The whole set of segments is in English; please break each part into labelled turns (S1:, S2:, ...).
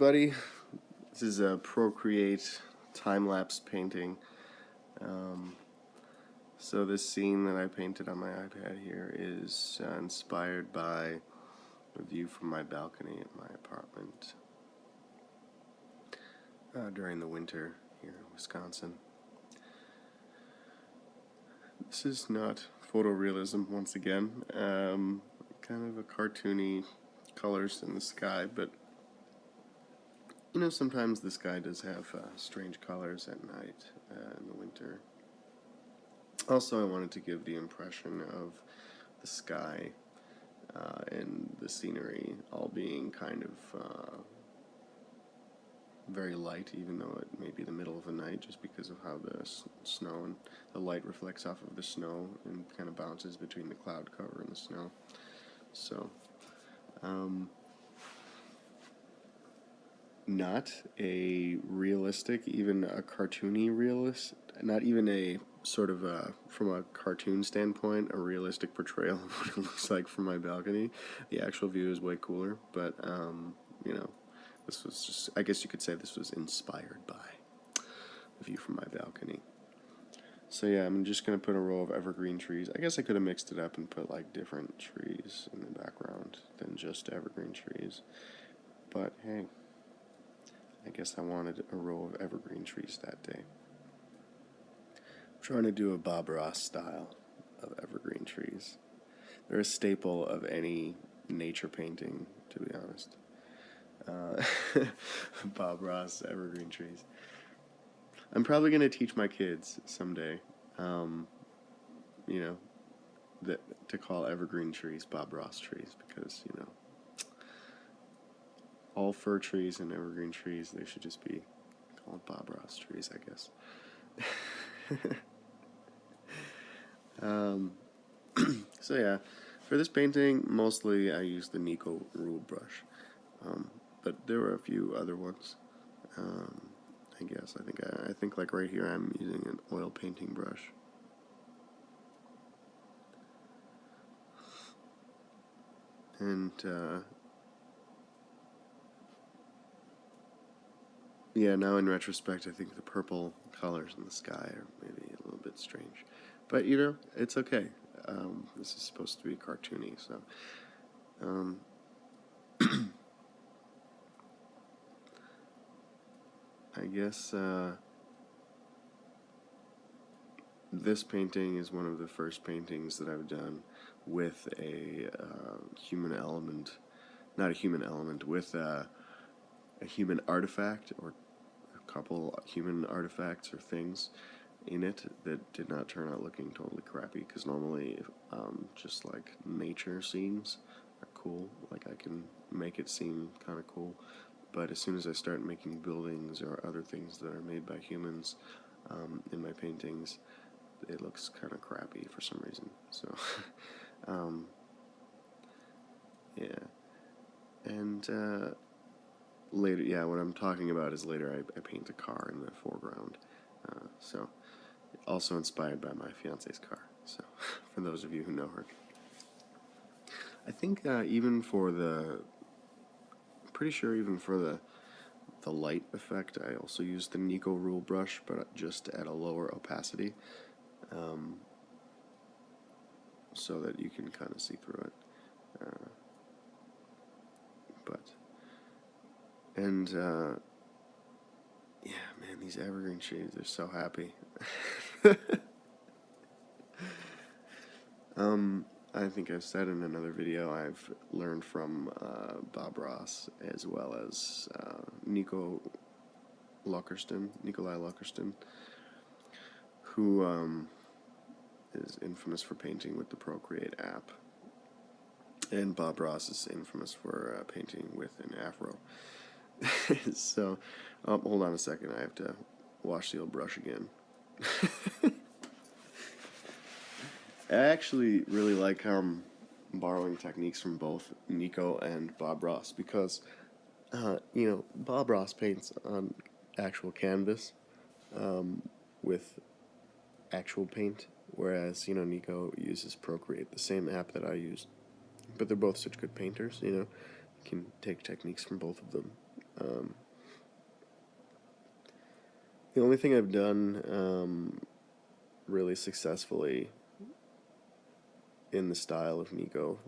S1: everybody. This is a ProCreate Timelapse painting. So this scene that I painted on my iPad here is inspired by a view from my balcony at my apartment during the winter here in Wisconsin. This is not photorealism once again, kind of a cartoony colors in the sky, but you know, sometimes the sky does have strange colors at night in the winter. Also, I wanted to give the impression of the sky and the scenery all being kind of very light, even though it may be the middle of the night, just because of how the snow and the light reflects off of the snow and kind of bounces between the cloud cover and the snow. So, not a realistic, even a cartoony realist, not even a sort of from a cartoon standpoint, a realistic portrayal of what it looks like from my balcony. The actual view is way cooler, but you know, this was just, I guess you could say this was inspired by the view from my balcony. So yeah, I'm just going to put a row of evergreen trees. I guess I could have mixed it up and put like different trees in the background than just evergreen trees, but hey, I guess I wanted a row of evergreen trees that day. I'm trying to do a Bob Ross style of evergreen trees. They're a staple of any nature painting, to be honest. Bob Ross evergreen trees. I'm probably going to teach my kids someday, you know, to call evergreen trees Bob Ross trees, because, you know, all fir trees and evergreen trees, they should just be called Bob Ross trees, I guess. So yeah, for this painting, mostly I used the Nico ruled brush, but there were a few other ones. I guess I think like right here I'm using an oil painting brush. And yeah, now in retrospect, I think the purple colors in the sky are maybe a little bit strange. But, you know, it's okay. This is supposed to be cartoony, so... I guess this painting is one of the first paintings that I've done with a human element, not a human element, with a human artifact or a couple human artifacts or things in it that did not turn out looking totally crappy, because normally just like nature scenes are cool, like I can make it seem kind of cool, but as soon as I start making buildings or other things that are made by humans in my paintings, it looks kind of crappy for some reason. So yeah, and later, yeah, what I'm talking about is later I paint a car in the foreground, so also inspired by my fiance's car, so for those of you who know her. I think even for the, pretty sure even for the light effect, I also used the Nico rule brush, but just at a lower opacity, so that you can kind of see through it. Yeah, man, these evergreen trees, they're so happy. I think I've said in another video, I've learned from Bob Ross, as well as Nikolai Luckerston, who is infamous for painting with the ProCreate app. And Bob Ross is infamous for painting with an afro. So, hold on a second, I have to wash the old brush again. I actually really like how I'm borrowing techniques from both Nico and Bob Ross, because, you know, Bob Ross paints on actual canvas with actual paint, whereas, you know, Nico uses ProCreate, the same app that I use. But they're both such good painters, you know. You can take techniques from both of them. Um, the only thing I've done really successfully in the style of Nico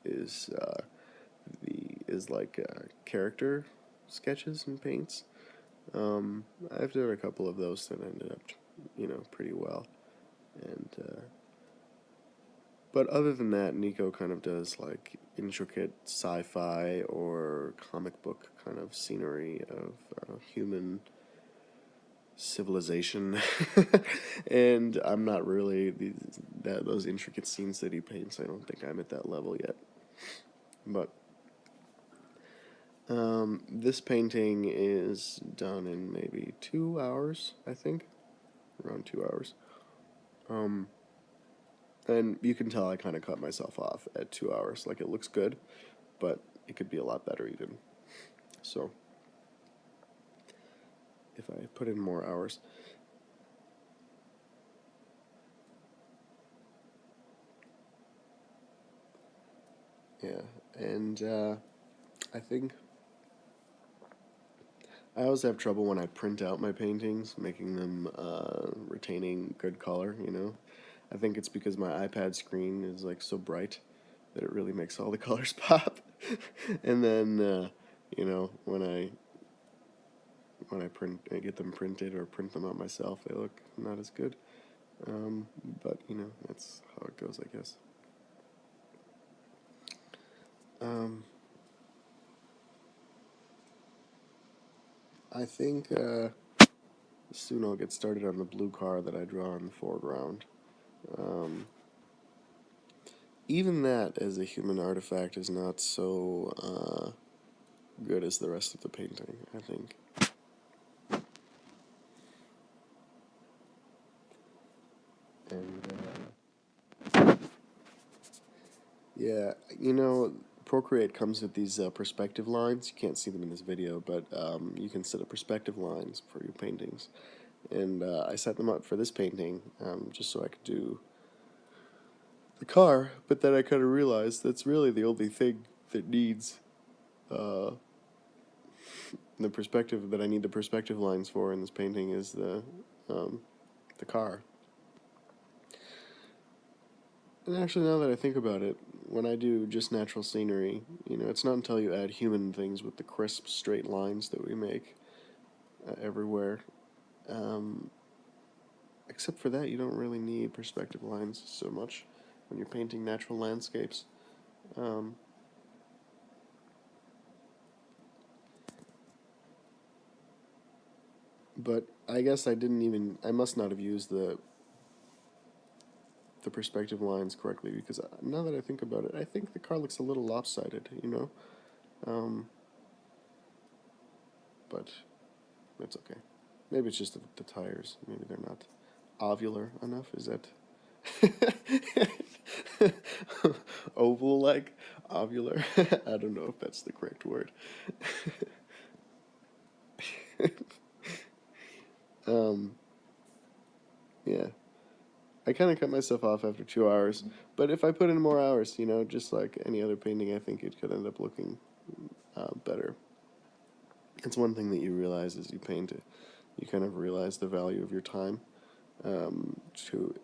S1: is character sketches and paints. I've done a couple of those that ended up, pretty well. And but other than that, Nico kind of does like intricate sci-fi or comic book kind of scenery of human civilization, and I'm not really those intricate scenes that he paints. I don't think I'm at that level yet. But this painting is done in maybe 2 hours, I think, around 2 hours. And you can tell I kind of cut myself off at 2 hours. Like, it looks good, but it could be a lot better even. So if I put in more hours. Yeah, and I think I always have trouble when I print out my paintings, making them retaining good color, I think it's because my iPad screen is like so bright that it really makes all the colors pop. And then, when I get them printed or print them out myself, they look not as good. But that's how it goes, I guess. I think soon I'll get started on the blue car that I draw in the foreground. Even that, as a human artifact, is not so good as the rest of the painting, I think. And yeah, ProCreate comes with these perspective lines. You can't see them in this video, but you can set up perspective lines for your paintings. And I set them up for this painting just so I could do the car, but then I kind of realized that's really the only thing that needs the perspective that I need the perspective lines for in this painting is the car. And actually, now that I think about it, when I do just natural scenery, it's not until you add human things with the crisp, straight lines that we make everywhere. Except for that, you don't really need perspective lines so much when you're painting natural landscapes. But I guess I must not have used the perspective lines correctly, because now that I think about it, I think the car looks a little lopsided, but that's okay. Maybe it's just the tires. Maybe they're not ovular enough. Is that oval-like? Ovular? I don't know if that's the correct word. Yeah. I kind of cut myself off after 2 hours, but if I put in more hours, just like any other painting, I think it could end up looking better. It's one thing that you realize as you paint it. You kind of realize the value of your time to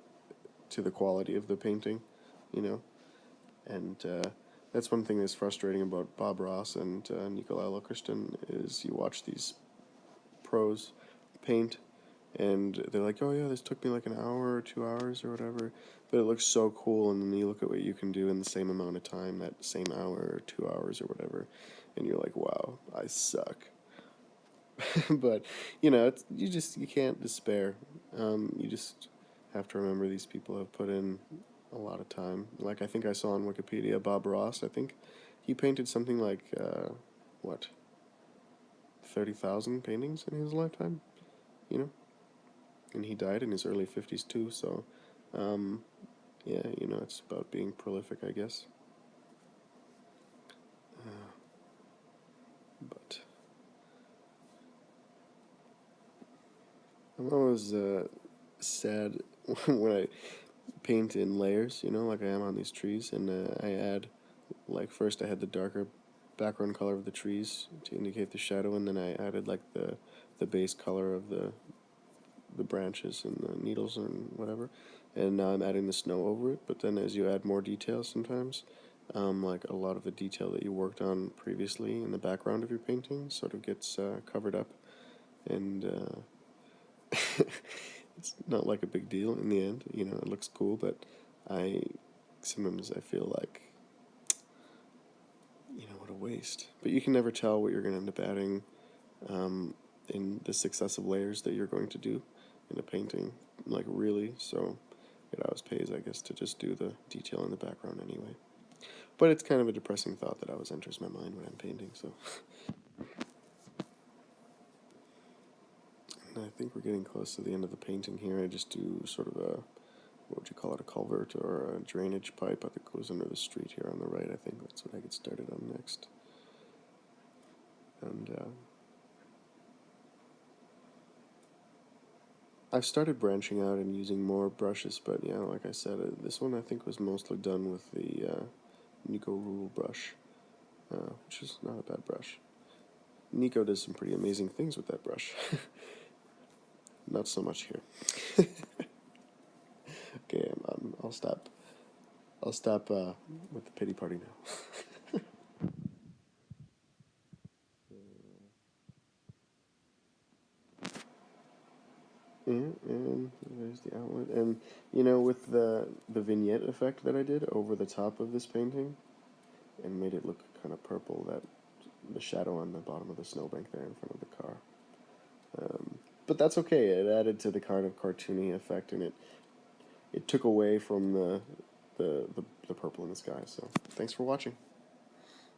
S1: the quality of the painting, and that's one thing that's frustrating about Bob Ross and Nikolai Lokersten is you watch these pros paint, and they're like, oh yeah, this took me like an hour or 2 hours or whatever, but it looks so cool, and then you look at what you can do in the same amount of time, that same hour or 2 hours or whatever, and you're like, wow, I suck. But you can't despair. You just have to remember these people have put in a lot of time. Like, I think I saw on Wikipedia, Bob Ross, I think he painted something like 30,000 paintings in his lifetime, and he died in his early 50s too. So yeah, it's about being prolific, I guess. But I'm always sad when I paint in layers, like I am on these trees, and I add, like, first I had the darker background color of the trees to indicate the shadow, and then I added like the base color of the branches and the needles and whatever. And now I'm adding the snow over it, but then as you add more detail sometimes, like a lot of the detail that you worked on previously in the background of your painting sort of gets covered up, and it's not like a big deal in the end. You know, it looks cool, but sometimes I feel like, you know, what a waste. But you can never tell what you're going to end up adding in the successive layers that you're going to do in a painting, like really. So it always pays, I guess, to just do the detail in the background anyway. But it's kind of a depressing thought that always enters my mind when I'm painting, so. And I think we're getting close to the end of the painting here. I just do sort of a, what would you call it, a culvert or a drainage pipe that goes under the street here on the right. I think that's what I get started on next. And I've started branching out and using more brushes, but yeah, like I said, this one I think was mostly done with the Nico Rule brush, which is not a bad brush. Nico does some pretty amazing things with that brush. Not so much here. Okay, I'll stop. I'll stop with the pity party now. And there's the outlet. And you know, with the vignette effect that I did over the top of this painting, and made it look kind of purple, that the shadow on the bottom of the snowbank there in front of the car. But that's okay. It added to the kind of cartoony effect, and it took away from the purple in the sky. So thanks for watching.